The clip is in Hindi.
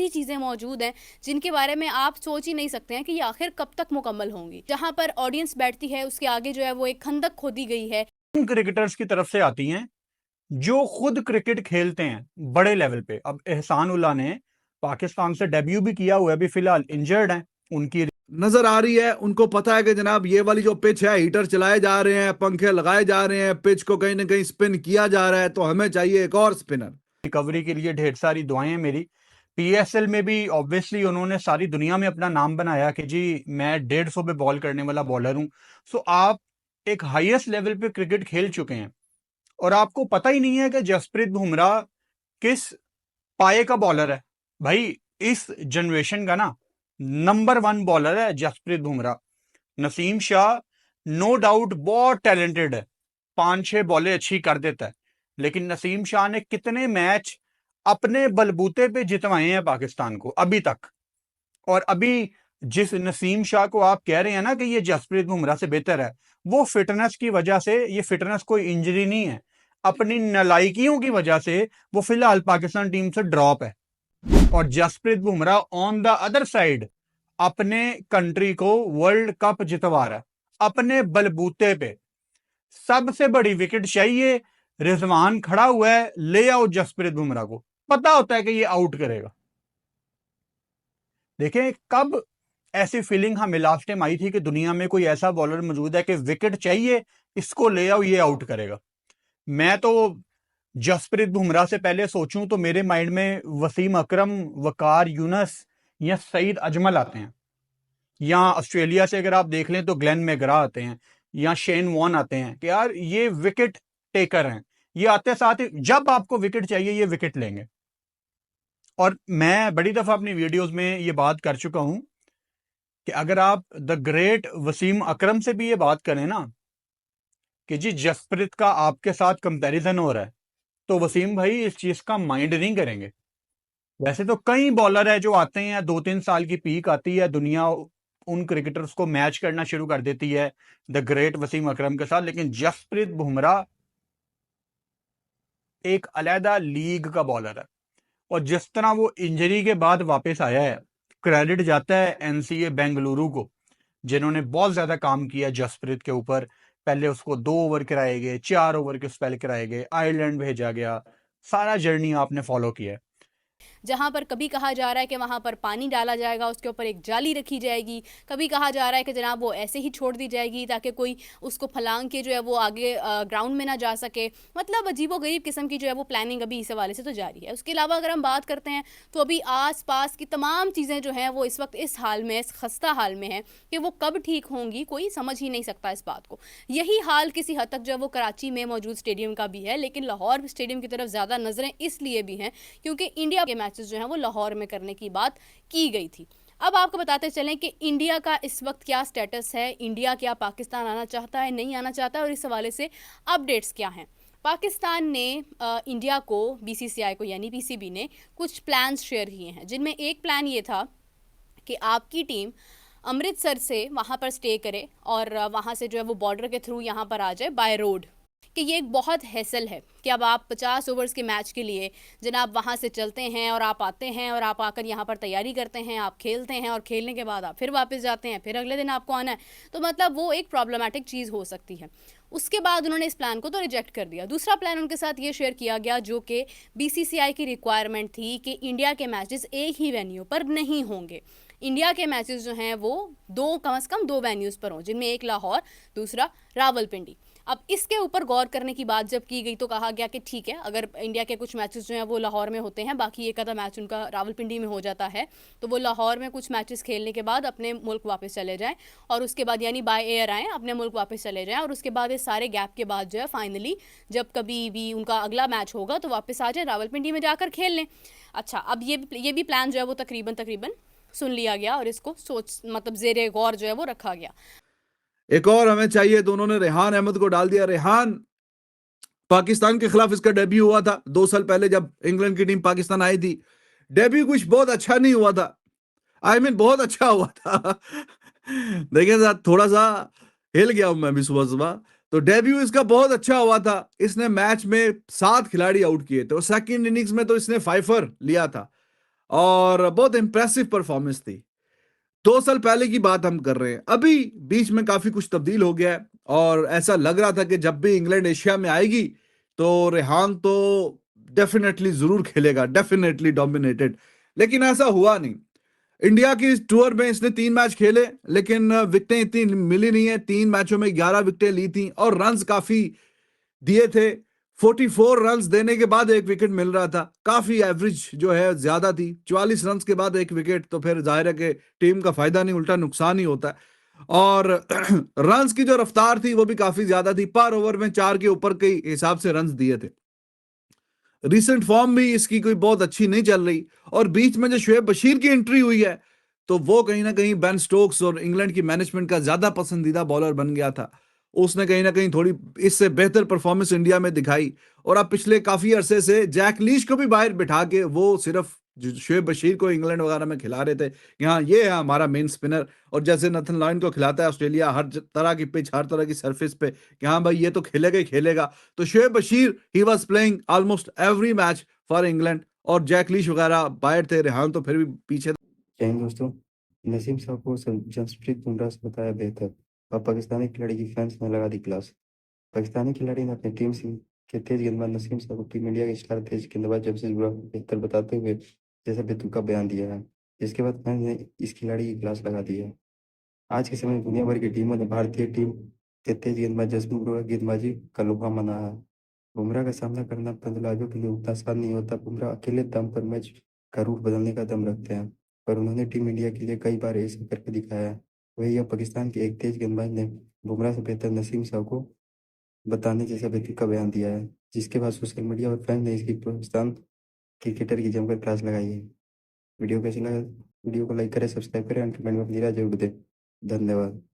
ऐसी चीज़ें मौजूद हैं जिनके बारे में आप सोच ही नहीं सकते हैं कि ये आखिर कब तक मुकम्मल होंगी। जहाँ पर ऑडियंस बैठती है उसके आगे जो है वो एक खंदक खोदी गई है। उन क्रिकेटर्स की तरफ से आती हैं जो खुद क्रिकेट खेलते हैं बड़े लेवल पे। अब एहसान उल्ला ने पाकिस्तान से डेब्यू भी किया हुआ है, अभी फिलहाल इंजर्ड हैं, उनकी नजर आ रही है। उनको पता है कि जनाब ये वाली जो पिच है, हीटर चलाए जा रहे हैं, पंखे लगाए जा रहे हैं, पिच को कहीं ना कहीं स्पिन किया जा रहा है, तो हमें चाहिए एक और स्पिनर। रिकवरी के लिए ढेर सारी दुआएं हैं मेरी। पीएसएल में भी ऑब्वियसली उन्होंने सारी दुनिया में अपना नाम बनाया कि जी मैं 150 पे बॉल करने वाला बॉलर हूं। सो आप एक हाईएस्ट लेवल पे क्रिकेट खेल चुके हैं और आपको पता ही नहीं है कि जसप्रीत बुमराह किस पाए का बॉलर है। भाई इस जनरेशन का ना नंबर 1 बॉलर है जसप्रीत बुमराह। नसीम शाह नो डाउट बहुत टैलेंटेड है, 5-6 बॉलें अच्छी कर देता है, लेकिन नसीम शाह ने कितने मैच अपने बलबूते पे जितवाए हैं पाकिस्तान को अभी तक। और अभी जिस नसीम शाह को आप कह रहे हैं ना कि ये जसप्रीत बुमराह से बेहतर है, वो फिटनेस की वजह से, ये फिटनेस कोई इंजरी नहीं है, अपनी नालायकियों की वजह से वो फिलहाल पाकिस्तान टीम से ड्रॉप है। और Jasprit Bumrah on the other side अपने कंट्री को वर्ल्ड कप जितवा रहा है अपने बलबूते पे। सबसे बड़ी विकेट चाहिए, रिजवान खड़ा हुआ है, ले आओ जसप्रीत बुमराह को, पता होता है कि ये आउट करेगा। देखें कब ऐसी फीलिंग हमें लास्ट टाइम आई थी कि दुनिया में कोई ऐसा बॉलर मौजूद है कि विकेट चाहिए, इसको ले आओ, ये आउट करेगा। मैं तो जसप्रीत बुमराह से पहले सोचूं तो मेरे माइंड में वसीम अकरम, वकार यूनस या सईद अजमल आते हैं, या ऑस्ट्रेलिया से अगर आप देख लें तो ग्लेन मैग्रा आते हैं, या शेन वॉन आते हैं कि यार ये विकेट टेकर हैं, ये आते साथ ही जब आपको विकेट चाहिए ये विकेट लेंगे। और मैं बड़ी दफा अपनी वीडियोस में ये बात कर चुका हूं कि अगर आप द ग्रेट वसीम अकरम से भी ये बात करें ना कि जी जसप्रीत का आपके साथ कंपैरिजन हो रहा है, तो वसीम भाई इस चीज का माइंड नहीं करेंगे। वैसे तो कई बॉलर है जो आते हैं, 2-3 साल की पीक आती है, दुनिया उन क्रिकेटर्स को मैच करना शुरू कर देती है द ग्रेट वसीम अकरम के साथ, लेकिन जसप्रीत बुमराह एक अलहदा लीग का बॉलर है। और जिस तरह वो इंजरी के बाद वापस आया है, क्रेडिट जाता है एनसीए बेंगलुरु को, जिन्होंने बहुत ज्यादा काम किया जसप्रीत के ऊपर। पहले उसको 2 ओवर कराए गए, 4 ओवर के स्पेल कराए गए, आयरलैंड भेजा गया, सारा जर्नी आपने फॉलो किया है। जहाँ पर कभी कहा जा रहा है कि वहाँ पर पानी डाला जाएगा, उसके ऊपर एक जाली रखी जाएगी, कभी कहा जा रहा है कि जनाब वो ऐसे ही छोड़ दी जाएगी ताकि कोई उसको फलांग के जो है वो आगे ग्राउंड में ना जा सके। मतलब अजीबोगरीब किस्म की जो है वो प्लानिंग अभी इस हवाले से तो जारी है। उसके अलावा अगर हम बात करते हैं तो अभी आस पास की तमाम चीज़ें जो हैं वो इस वक्त इस हाल में, इस खस्ता हाल में है कि वो कब ठीक होंगी कोई समझ ही नहीं सकता इस बात को। यही हाल किसी हद तक जो है वो कराची में मौजूद स्टेडियम का भी है, लेकिन लाहौर स्टेडियम की तरफ ज़्यादा नज़रें इसलिए भी हैं क्योंकि इंडिया के मैचेस जो हैं वो लाहौर में करने की बात की गई थी। अब आपको बताते चलें कि इंडिया का इस वक्त क्या स्टेटस है, इंडिया क्या पाकिस्तान आना चाहता है, नहीं आना चाहता, और इस हवाले से अपडेट्स क्या हैं। पाकिस्तान ने इंडिया को, बीसीसीआई को यानी पीसीबी ने कुछ प्लान्स शेयर किए हैं, जिनमें एक प्लान ये था कि आपकी टीम अमृतसर से वहाँ पर स्टे करे और वहाँ से जो है वो बॉर्डर के थ्रू यहाँ पर आ जाए बाय रोड। कि ये एक बहुत हैसल है कि अब आप 50 ओवर्स के मैच के लिए जनाब वहाँ से चलते हैं और आप आते हैं और आप आकर यहाँ पर तैयारी करते हैं, आप खेलते हैं और खेलने के बाद आप फिर वापस जाते हैं, फिर अगले दिन आपको आना है, तो मतलब वो एक प्रॉब्लमेटिक चीज़ हो सकती है। उसके बाद उन्होंने इस प्लान को तो रिजेक्ट कर दिया। दूसरा प्लान उनके साथ ये शेयर किया गया जो कि बीसीसीआई की रिक्वायरमेंट थी कि इंडिया के मैचेस एक ही वेन्यू पर नहीं होंगे। इंडिया के मैचेस जो हैं वो कम से कम 2 वेन्यूज़ पर हों, जिनमें एक लाहौर, दूसरा रावलपिंडी। अब इसके ऊपर गौर करने की बात जब की गई तो कहा गया कि ठीक है, अगर इंडिया के कुछ मैचेस जो हैं वो लाहौर में होते हैं, बाकी एक आधा मैच उनका रावलपिंडी में हो जाता है, तो वो लाहौर में कुछ मैचेस खेलने के बाद अपने मुल्क वापस चले जाएं और उसके बाद यानी बाय एयर आएँ, अपने मुल्क वापस चले जाएं, और उसके बाद इस सारे गैप के बाद जो है फाइनली जब कभी भी उनका अगला मैच होगा तो वापस आ जाए, रावलपिंडी में जाकर खेल लें। अच्छा, अब ये भी प्लान जो है वो तकरीबन सुन लिया गया और इसको मतलब जेरे गौर जो है वो रखा गया। एक और हमें चाहिए, तो उन्होंने रेहान अहमद को डाल दिया। रेहान, पाकिस्तान के खिलाफ इसका डेब्यू हुआ था 2 साल पहले जब इंग्लैंड की टीम पाकिस्तान आई थी। डेब्यू कुछ बहुत अच्छा नहीं हुआ था, बहुत अच्छा हुआ था। देखिए साथ थोड़ा सा हिल गया हूं मैं भी सुबह सुबह। तो डेब्यू इसका बहुत अच्छा हुआ था, इसने मैच में 7 खिलाड़ी आउट किए थे और सेकंड इनिंग्स में तो इसने फाइफर लिया था। और बहुत इंप्रेसिव परफॉर्मेंस थी। 2 साल पहले की बात हम कर रहे हैं, अभी बीच में काफी कुछ तब्दील हो गया है और ऐसा लग रहा था कि जब भी इंग्लैंड एशिया में आएगी तो रेहान तो डेफिनेटली जरूर खेलेगा, डेफिनेटली डोमिनेटेड, लेकिन ऐसा हुआ नहीं। इंडिया की इस टूर में इसने 3 मैच खेले लेकिन विकेटें इतनी मिली नहीं है। 3 मैचों में 11 विकेटें ली थी और रन्स काफी दिए थे। 44 रन्स देने के बाद एक विकेट मिल रहा था, काफी एवरेज जो है ज्यादा थी। 44 रन्स के बाद एक विकेट, तो फिर जाहिर है कि टीम का फायदा नहीं उल्टा नुकसान ही होता है। और रन्स की जो रफ्तार थी वो भी काफी ज्यादा थी, पर ओवर में 4 के ऊपर के हिसाब से रन्स दिए थे। रिसेंट फॉर्म भी इसकी कोई बहुत अच्छी नहीं चल रही और बीच में जो शुएब बशीर की एंट्री हुई है तो वो कहीं ना कहीं बेन स्टोक्स और इंग्लैंड की मैनेजमेंट का ज्यादा पसंदीदा बॉलर बन गया था। उसने कहीं ना कहीं थोड़ी इससे बेहतर परफॉर्मेंस इंडिया में दिखाई और अब पिछले काफी अरसे से जैक लीच को भी बाहर बिठा के वो सिर्फ शुएब बशीर को इंग्लैंड वगैरह में खिला रहे थे कि हाँ ये है हमारा मेन स्पिनर, और जैसे नथन लॉयन को खिलाता है ऑस्ट्रेलिया हर तरह की पिच हर तरह की सरफेस पे कि हाँ भाई ये तो खेलेगा ही खेलेगा, तो Shoaib Bashir he was playing almost every match for England और जैक लीच वगैरह बाहर थे, रेहान तो फिर भी पीछे। जय हिंद दोस्तों। नसीम साहब को जसप्रीत बुमराह से बताया बेहतर और पाकिस्तानी खिलाड़ी की फैंस ने लगा दी क्लास। पाकिस्तानी खिलाड़ी ने अपनी टीम से के तेज गेंदबाज नसीम साहब को टीम इंडिया के स्टार तेज गेंदबाज जसप्रीत बुमराह को बेहतर बताते हुए जैसा बेतुका बयान दिया है, जिसके बाद फैंस ने इस खिलाड़ी की क्लास लगा दी है। आज के समय में दुनिया भर की टीमों ने भारतीय टीम के तेज गेंदबाज जसप्रीत बुमराह की गेंदबाजी का लोहा माना है। बुमराह का सामना करना बल्लेबाजों के लिए उतना आसान नहीं होता। बुमराह अकेले दम पर मैच का रुख बदलने का दम रखते हैं, पर उन्होंने टीम इंडिया के लिए कई बार ऐसा करके दिखाया है। वही अब पाकिस्तान के एक तेज गेंदबाज ने बुमराह से बेहतर नसीम साहब को बताने जैसा बेतुका बयान दिया है, जिसके बाद सोशल मीडिया और फैन ने इसकी पाकिस्तान क्रिकेटर की जमकर क्लास लगाई है। वीडियो कैसे लगा? वीडियो को लाइक करें, सब्सक्राइब करें और कमेंट में अपनी राय जरूर दें। धन्यवाद।